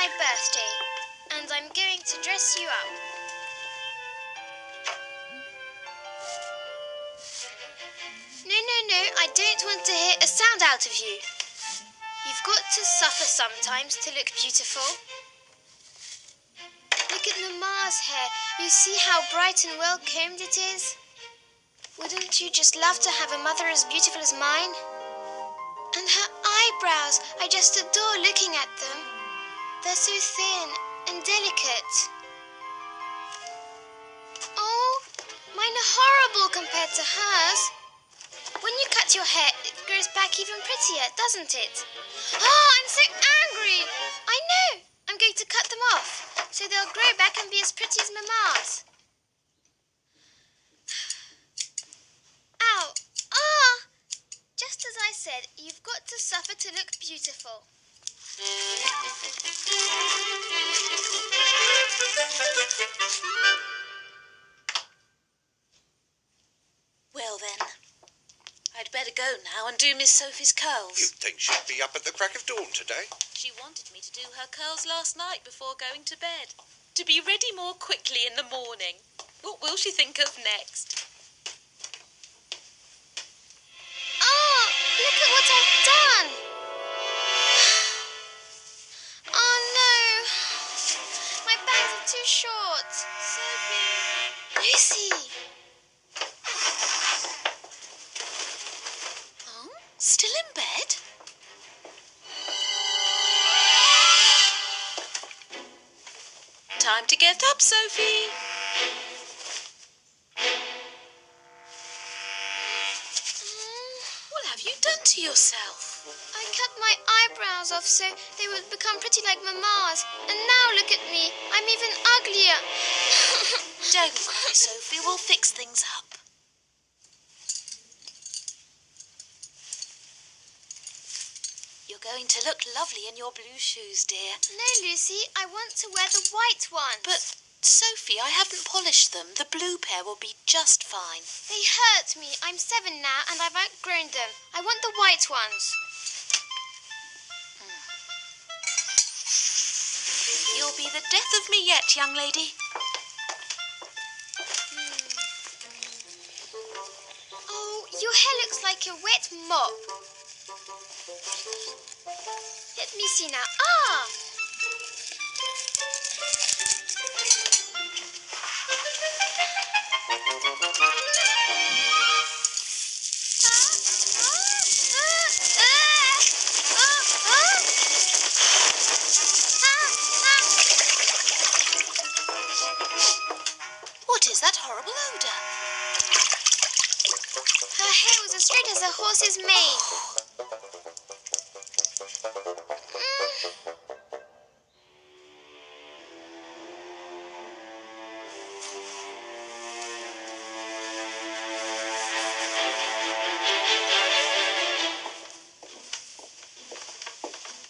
my birthday, and I'm going to dress you up. No, I don't want to hear a sound out of you. You've got to suffer sometimes to look beautiful. Look at Mama's hair. You see how bright and well-combed it is? Wouldn't you just love to have a mother as beautiful as mine? And her eyebrows, I just adore looking at them. They're so thin and delicate. Oh, mine are horrible compared to hers. When you cut your hair, it grows back even prettier, doesn't it? Oh, I'm so angry. I know. I'm going to cut them off, so they'll grow back and be as pretty as Mama's. Ow. Ah! Just as I said, you've got to suffer to look beautiful. Well then, I'd better go now and do Miss Sophie's curls. You'd think she'd be up at the crack of dawn today. She wanted me to do her curls last night before going to bed, to be ready more quickly in the morning. What will she think of next? Oh, look at what I've done. Oh no, my bangs are too short. Sophie. Lucy. Oh, still in bed? Time to get up, Sophie. What have you done to yourself? I cut my eyebrows off so they would become pretty like Mama's. And now look at me. I'm even uglier. Don't cry, Sophie. We'll fix things up. You're going to look lovely in your blue shoes, dear. No, Lucy, I want to wear the white ones. But, Sophie, I haven't polished them. The blue pair will be just fine. They hurt me. I'm 7 now and I've outgrown them. I want the white ones. You'll be the death of me yet, young lady. Oh, your hair looks like a wet mop. Let me see now. Ah! What is that horrible odour? Her hair was as straight as a horse's mane.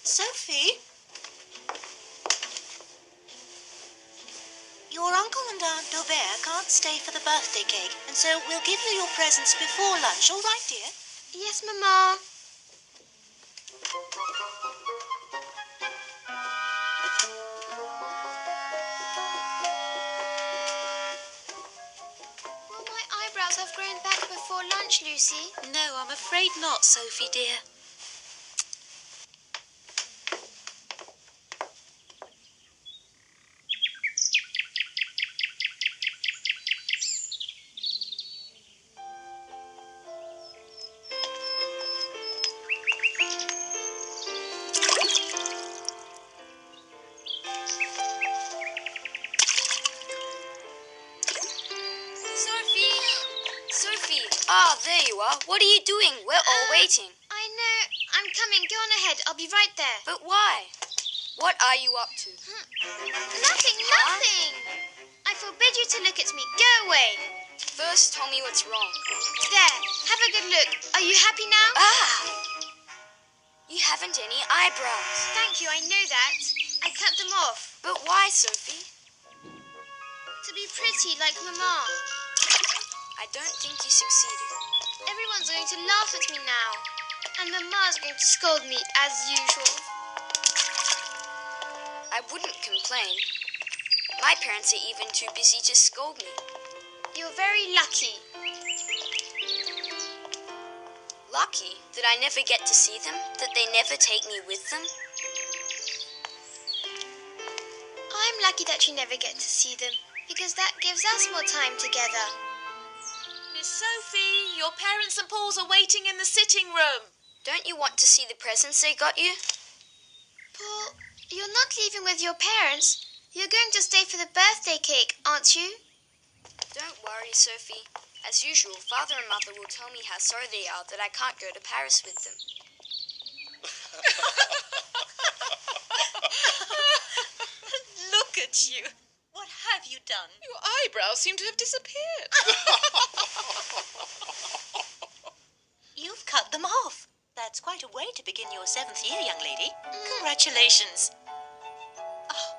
Sophie? Your uncle and Aunt Daubert can't stay for the birthday cake, and so we'll give you your presents before lunch, all right, dear? Yes, Mama. Will my eyebrows have grown back before lunch, Lucy? No, I'm afraid not, Sophie, dear. Sophie! Ah, there you are. What are you doing? We're all waiting. I know. I'm coming. Go on ahead. I'll be right there. But why? What are you up to? Nothing. I forbid you to look at me. Go away. First, tell me what's wrong. There. Have a good look. Are you happy now? Ah! You haven't any eyebrows. Thank you. I know that. I cut them off. But why, Sophie? To be pretty like Mama. I don't think you succeeded. Everyone's going to laugh at me now. And Mama's going to scold me as usual. I I wouldn't complain. My parents are even too busy to scold me. You're very lucky. Lucky that I never get to see them, that they never take me with them. I'm lucky that you never get to see them, because that gives us more time together. Miss Sophie, your parents and Paul's are waiting in the sitting room. Don't you want to see the presents they got you? Paul, you're not leaving with your parents. You're going to stay for the birthday cake, aren't you? Don't worry, Sophie. As usual, Father and Mother will tell me how sorry they are that I can't go to Paris with them. Look at you. What have you done? Your eyebrows seem to have disappeared. You've cut them off. That's quite a way to begin your 7th year, young lady. Congratulations. Oh,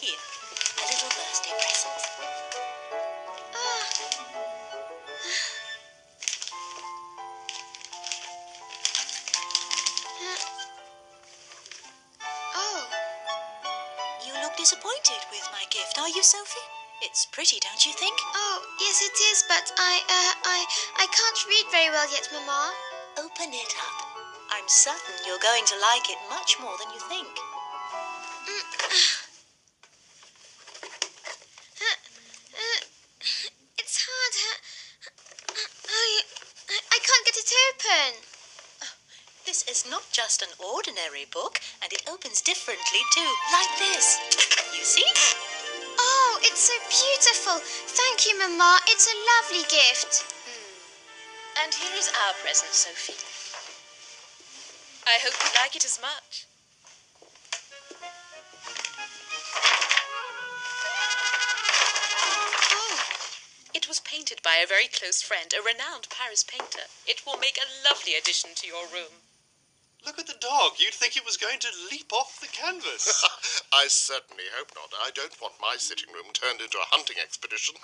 here, a little birthday present. Oh, You look disappointed with my gift, are you, Sophie? It's pretty, don't you think? oh, yes it is, but I can't read very well yet, Mama. Open it up. I'm certain you're going to like it much more than you think. It's hard. I can't get it open. This is not just an ordinary book, and it opens differently too, like this. You see? Oh, it's so beautiful. Thank you, Mama. It's a lovely gift. And here is our present, Sophie. I hope you like it as much. Oh, It was painted by a very close friend, a renowned Paris painter. It will make a lovely addition to your room. Look at the dog. You'd think it was going to leap off the canvas. I certainly hope not. I don't want my sitting room turned into a hunting expedition.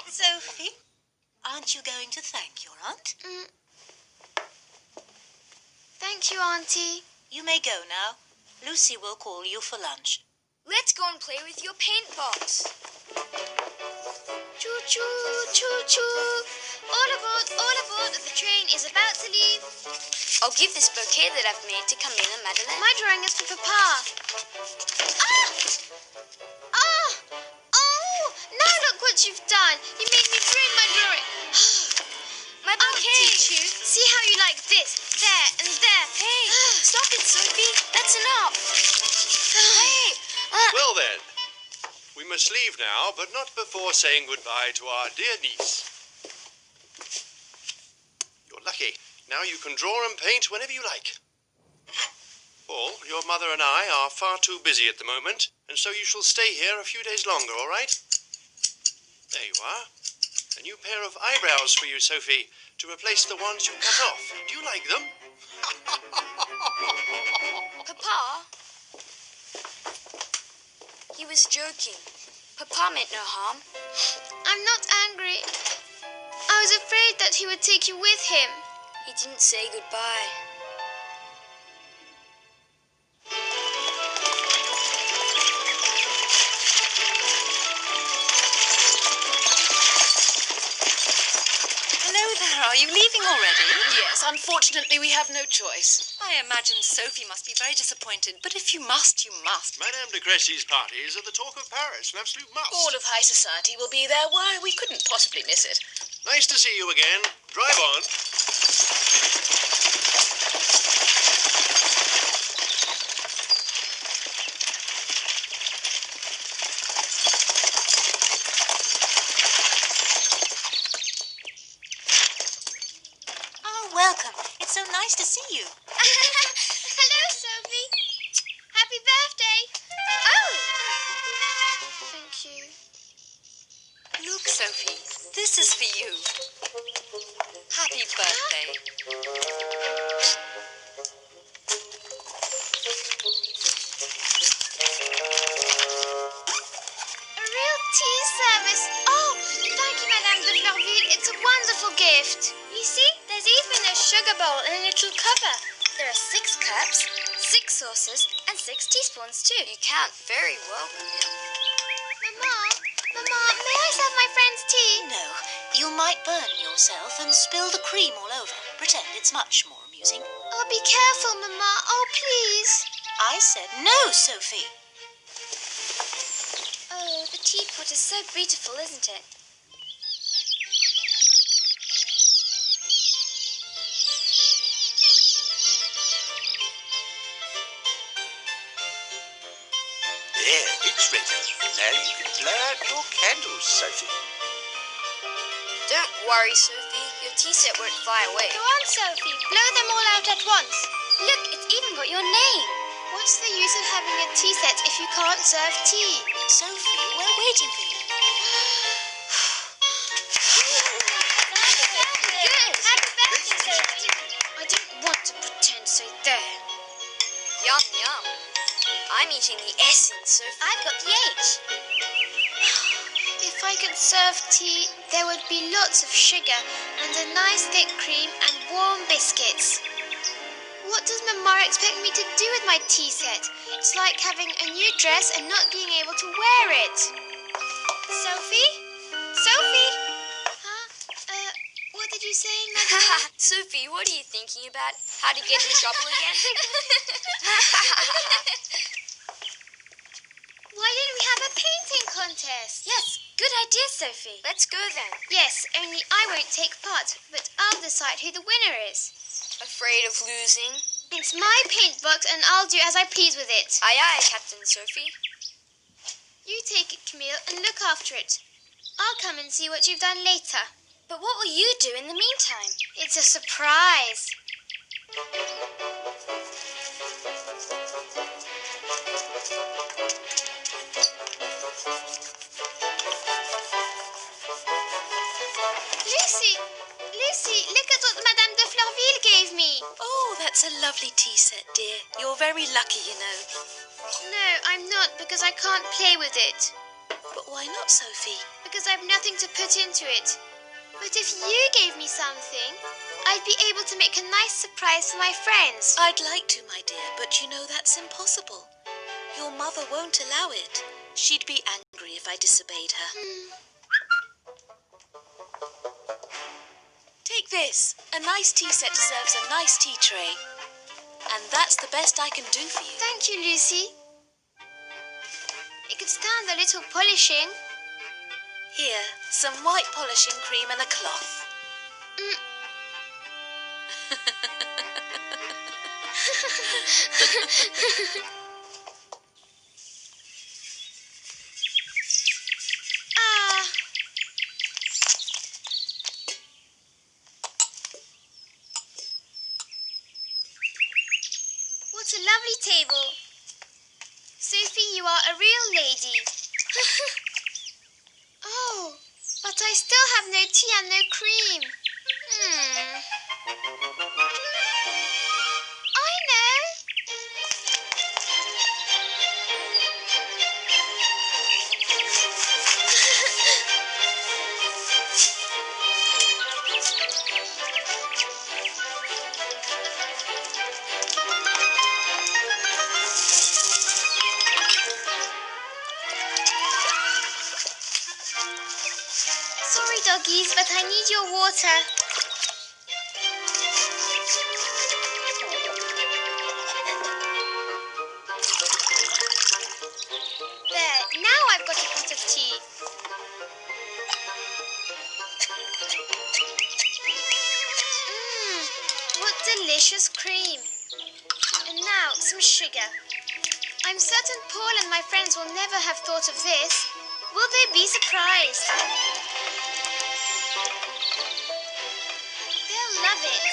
Sophie, aren't you going to thank your aunt? thank you, Auntie. You may go now. Lucy will call you for lunch. Let's go and play with your paint box. Choo-choo, choo-choo. All aboard, the train is about to leave. I'll give this bouquet that I've made to Camille and Madeleine. My drawing is for Papa. Ah! Ah! Oh! Now look what you've done. You made me ruin my drawing. My I'll bouquet! teach you. See how you like this, there, and there. Hey, stop it, Sophie. That's enough. Hey! Well then, we must leave now, but not before saying goodbye to our dear niece. You're lucky. Now you can draw and paint whenever you like. Paul, your mother and I are far too busy at the moment, and so you shall stay here a few days longer, all right? There you are. A new pair of eyebrows for you, Sophie, to replace the ones you cut off. Do you like them? Papa? He was joking. Papa meant no harm. I'm not angry. I was afraid that he would take you with him. He didn't say goodbye. Hello there, are you leaving already? Yes, unfortunately we have no choice. I imagine Sophie must be very disappointed, but if you must, you must. Madame de Cressy's parties are the talk of Paris, an absolute must. All of high society will be there. Why, we couldn't possibly miss it. Nice to see you again. Drive on. Oh, welcome. It's so nice to see you. Hello, Sophie. Happy birthday. Oh! Thank you. Look, Sophie, this is for you. Happy birthday. A real tea service. Oh, thank you, Madame de Fleurville. It's a wonderful gift. You see, there's even a sugar bowl and a little cover. There are 6 cups, 6 saucers, and 6 teaspoons too. You count very well, Camille. Mama, may I serve my friend's tea? No, you might burn yourself and spill the cream all over. Pretend it's much more amusing. Oh, be careful, Mama. Oh, please. I said no, Sophie. Oh, the teapot is so beautiful, isn't it? There, it's ready. Now you can blow out your candles, Sophie. Don't worry, Sophie. Your tea set won't fly away. Go on, Sophie. Blow them all out at once. Look, it's even got your name. What's the use of having a tea set if you can't serve tea? Sophie, we're waiting for you. Good. Happy birthday, Sophie. I don't want to pretend, so there. Yum, yum. I'm eating the S in Sophie. I've got the H. If I could serve tea, there would be lots of sugar and a nice thick cream and warm biscuits. What does Mama expect me to do with my tea set? It's like having a new dress and not being able to wear it. Sophie? Sophie? Huh? What did you say, Mother? Sophie, what are you thinking about? How to get in trouble again? Why didn't we have a painting contest? Yes, good idea, Sophie. Let's go then. Yes, only I won't take part, but I'll decide who the winner is. Afraid of losing? It's my paint box and I'll do as I please with it. Aye, aye, Captain Sophie. You take it, Camille, and look after it. I'll come and see what you've done later. But what will you do in the meantime? It's a surprise. Lucy, look at what Madame de Fleurville gave me. Oh, that's a lovely tea set, dear. You're very lucky, you know. No, I'm not, because I can't play with it. But why not, Sophie? Because I've nothing to put into it. But if you gave me something, I'd be able to make a nice surprise for my friends. I'd like to, my dear, but you know that's impossible. Your mother won't allow it. She'd be angry if I disobeyed her. Take this. A nice tea set deserves a nice tea tray. And that's the best I can do for you. Thank you, Lucy. It could stand a little polishing. Here, some white polishing cream and a cloth. What a lovely table. Sophie, you are a real lady. Oh, but I still have no tea and no cream. I know. Sorry, doggies, but I need your water. There, now I've got a pot of tea. What delicious cream. And now, some sugar. I'm certain Paul and my friends will never have thought of this. Will they be surprised? They'll love it.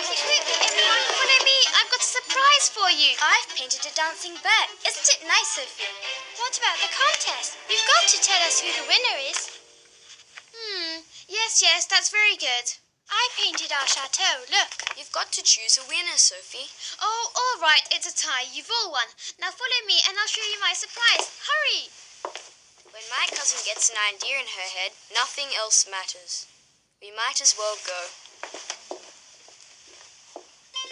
Quickly, everyone, follow me. I've got a surprise for you. I've painted a dancing bird. Isn't it nice, Sophie? What about the contest? You've got to tell us who the winner is. Yes, that's very good. I painted our chateau, look. You've got to choose a winner, Sophie. Oh, all right, it's a tie. You've all won. Now follow me and I'll show you my surprise. Hurry! When my cousin gets an idea in her head, nothing else matters. We might as well go.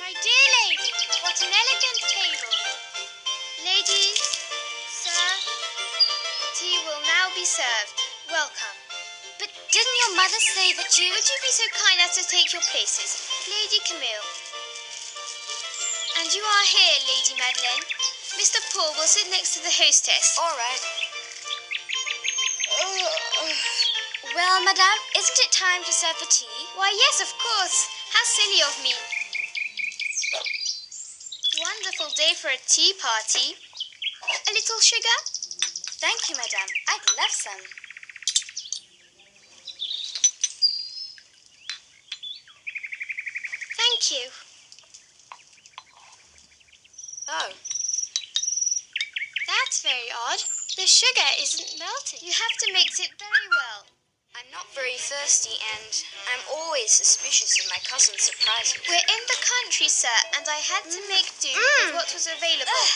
My dear lady, what an elegant table. Ladies, sir, tea will now be served. Welcome. But didn't your mother say that you... Would you be so kind as to take your places? Lady Camille. And you are here, Lady Madeleine. Mr. Paul will sit next to the hostess. All right. Well, madame, isn't it time to serve the tea? Why, yes, of course. How silly of me. Wonderful day for a tea party. A little sugar? Thank you, madame. I'd love some. Thank you. Oh. That's very odd. The sugar isn't melting. You have to mix it very well. I'm not very thirsty and I'm always suspicious of my cousin's surprises. We're in the country, sir, and I had to make do with what was available.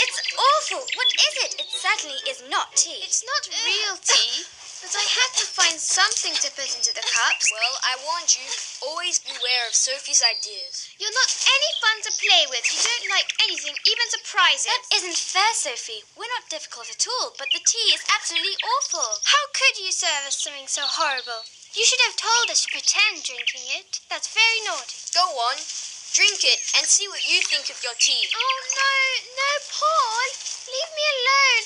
It's awful. What is it? It certainly is not tea. It's not real tea, but I had to find something to put into the cups. Well, I warned you. Always beware of Sophie's ideas. You're not any fun to play with. You don't like anything, even surprises. That isn't fair, Sophie. We're not difficult at all, but the tea is absolutely awful. How could you serve us something so horrible? You should have told us to pretend drinking it. That's very naughty. Go on. Drink it and see what you think of your tea. Oh, no, Paul. Leave me alone.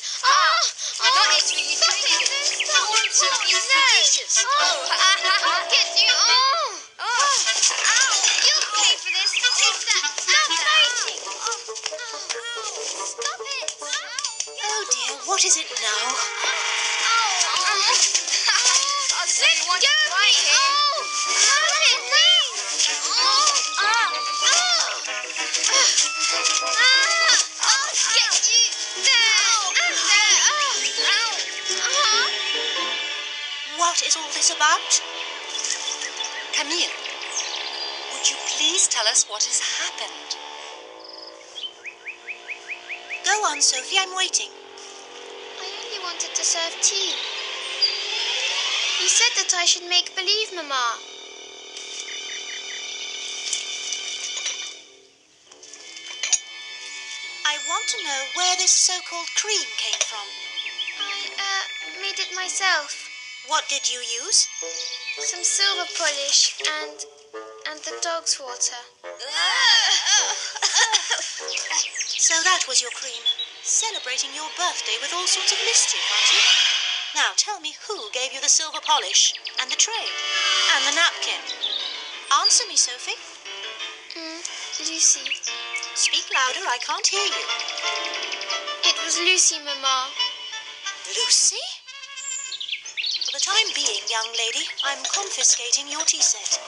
I'm not interested in you stop drinking it. it. Stop I want it, to Paul. be delicious. I'll get you. Oh. You'll pay for this. Take that. Stop fighting. Stop it. Oh dear, what is it now? I'll say you want to right here. Stop it, please. I'll get you. There. And there. What is all this about? Camille, would you please tell us what has happened? Go on, Sophie, I'm waiting. I only wanted to serve tea. You said that I should make believe, Mamma. I want to know where this so-called cream came from. I made it myself. What did you use? Some silver polish and the dog's water. So that was your cream. Celebrating your birthday with all sorts of mischief, aren't you? Now tell me who gave you the silver polish and the tray and the napkin. Answer me, Sophie. Lucy. Speak louder, I can't hear you. It was Lucy, Mamma. Lucy? For the time being, young lady, I'm confiscating your tea set.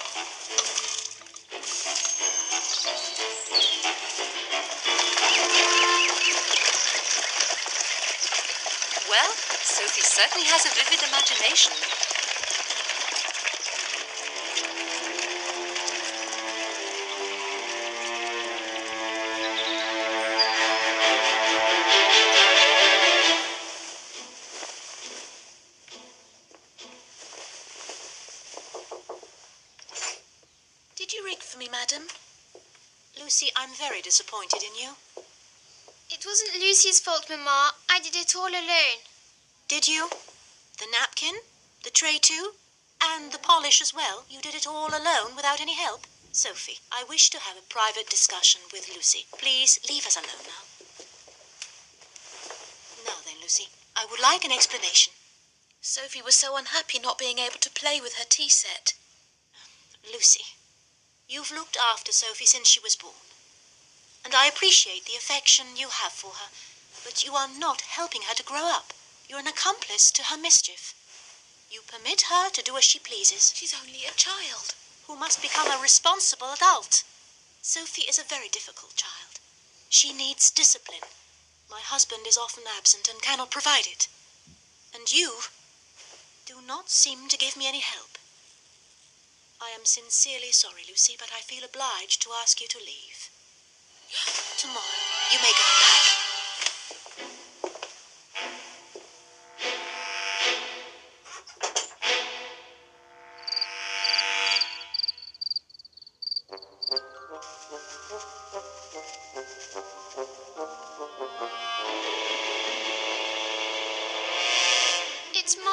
Well, Sophie certainly has a vivid imagination. Did you ring for me, madam? Lucy, I'm very disappointed in you. It wasn't Lucy's fault, Mamma. I did it all alone. Did you? The napkin? The tray too? And the polish as well? You did it all alone without any help? Sophie, I wish to have a private discussion with Lucy. Please leave us alone now. Now then, Lucy, I would like an explanation. Sophie was so unhappy not being able to play with her tea set. Lucy, you've looked after Sophie since she was born. And I appreciate the affection you have for her, but you are not helping her to grow up. You're an accomplice to her mischief. You permit her to do as she pleases. She's only a child. Who must become a responsible adult. Sophie is a very difficult child. She needs discipline. My husband is often absent and cannot provide it. And you do not seem to give me any help. I am sincerely sorry, Lucy, but I feel obliged to ask you to leave. Tomorrow, you may go and pack.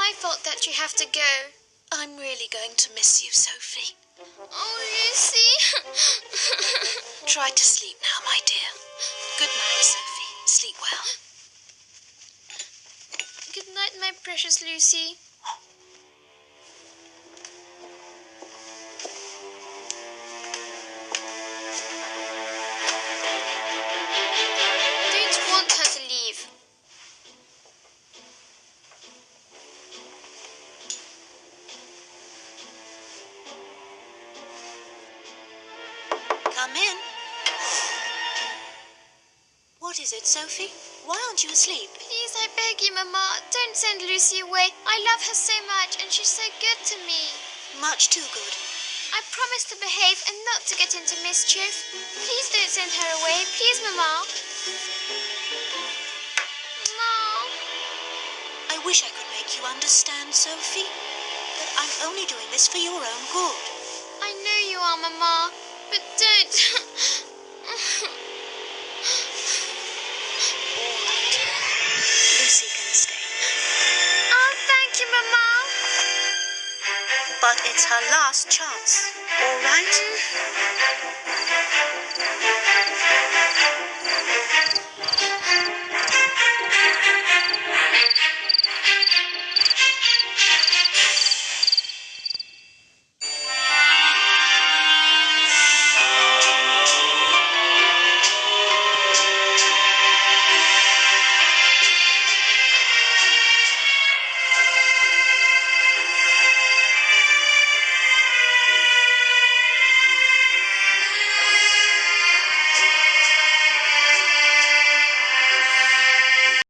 my fault that you have to go. I'm really going to miss you, Sophie. Oh, Lucy. Try to sleep now, my dear. Good night, Sophie. Sleep well. Good night, my precious Lucy. Don't want her to leave. Come in. What is it, Sophie? Why aren't you asleep? Please, I beg you, Mama, don't send Lucy away. I love her so much and she's so good to me. Much too good. I promise to behave and not to get into mischief. Please don't send her away. Please, Mama. Mama. I wish I could make you understand, Sophie. But I'm only doing this for your own good. I know you are, Mama, but don't. All right. Lucy can stay. Oh, thank you, Mama. But it's her last chance, all right?